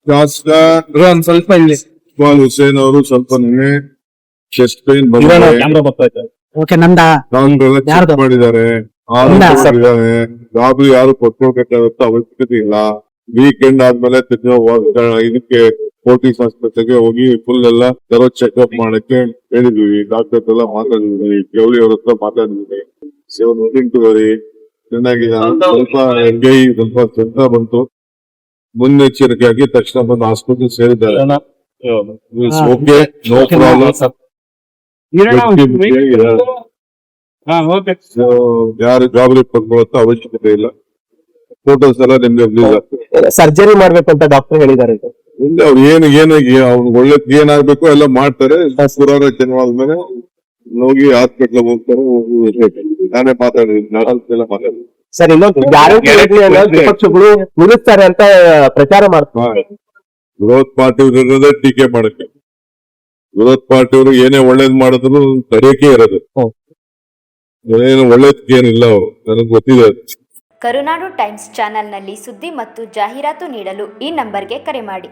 ಶಾಸಕ ಒಂದ್ ಸ್ವಲ್ಪ ಇಲ್ಲಿ ಇಕ್ಬಾಲ್ ಹುಸೇನ್ ಅವರು ಸ್ವಲ್ಪ ಚೆಸ್ಟ್ ಪೇನ್ ಬಂದಿದೆ. ಓಕೆ ನಂದ ಡಾಕ್ಟರ್ ಚೆಕ್ ಯಾರ್ದು? ಮಾಡಿದ್ದಾರೆ. ಗಾಬರಿ ಯಾರು ಕೊಟ್ಕೊಳ್ಬೇಕಾದಂತ ಅವಶ್ಯಕತೆ ಇಲ್ಲ. ವೀಕೆಂಡ್ ಆದ್ಮೇಲೆ ಇದಕ್ಕೆ ಫೋರ್ಟಿಸ್ ಆಸ್ಪತ್ರೆಗೆ ಹೋಗಿ ಫುಲ್ ಎಲ್ಲ ತರೋ ಚೆಕ್ಅಪ್ ಮಾಡಕ್ಕೆ ಹೇಳಿದ್ವಿ. ಡಾಕ್ಟರ್ ಎಲ್ಲ ಮಾತಾಡಿದ್ವಿ, ಜವಳಿ ಅವ್ರ ಹತ್ರ ಮಾತಾಡಿದ್ವಿ. ಚೆನ್ನಾಗಿದ್ದಾರೆ. ಸ್ವಲ್ಪ ಎಲ್ಗೈ ಸ್ವಲ್ಪ ಚಂದ ಬಂತು. ಮುನ್ನೆಚ್ಚರಿಕೆಯಾಗಿ ತಕ್ಷಣ ಬಂದು ಆಸ್ಪತ್ರೆ ಸೇರಿದ್ದಾರೆ. Okay, no problem. ಯಾರು ಗಾಬರಿ ಪಡ್ಕೊಳ್ಳೋ ಅವಶ್ಯಕತೆ ಇಲ್ಲ. ಫೋಟೋಸ್ ಎಲ್ಲ ನಿಮ್ಗೆ ಸರ್ಜರಿ ಮಾಡ್ಬೇಕಂತ ಡಾಕ್ಟರ್ ಹೇಳಿದ್ದಾರೆ. ಅವ್ರು ಅವ್ನು ಒಳ್ಳೇದ್ ಏನಾಗ್ಬೇಕು ಎಲ್ಲ ಮಾಡ್ತಾರೆ. ಪುರಾಣ ಜನವಾದ್ಮೇಲೆ ಹೋಗಿ ಹಾಸ್ಪಿಟ್ಲ್ ಹೋಗ್ತಾರೆ. ನಾನೇ ಮಾತಾಡಿದ್ದೀನಿ. ಸರ್, ಇನ್ನೊಂದು ಗ್ಯಾರಂಟಿ ವಿಪಕ್ಷಗಳು ನಿಲ್ಲಿಸ್ತಾರೆ ಅಂತ ಪ್ರಚಾರ ಮಾಡ್ತಾರೆ. ವಿರೋಧ ಪಾರ್ಟಿಯವ್ರು ಟೀಕೆ ಮಾಡಕ್ಕೆ, ವಿರೋಧ ಪಾರ್ಟಿಯವರು ಏನೇ ಒಳ್ಳೇದ್ ಮಾಡಿದ್ರು ತಡೆಯಕ್ಕೆ ಇರೋದು. ಏನು ಒಳ್ಳೇದಕ್ಕೆ ಏನಿಲ್ಲ. ಅವರು ನನಗೆ ಗೊತ್ತಿದೆ. ಕರುನಾಡು ಟೈಮ್ಸ್ ಚಾನೆಲ್ನಲ್ಲಿ ಸುದ್ದಿ ಮತ್ತು ಜಾಹೀರಾತು ನೀಡಲು ಈ ನಂಬರ್ಗೆ ಕರೆ ಮಾಡಿ.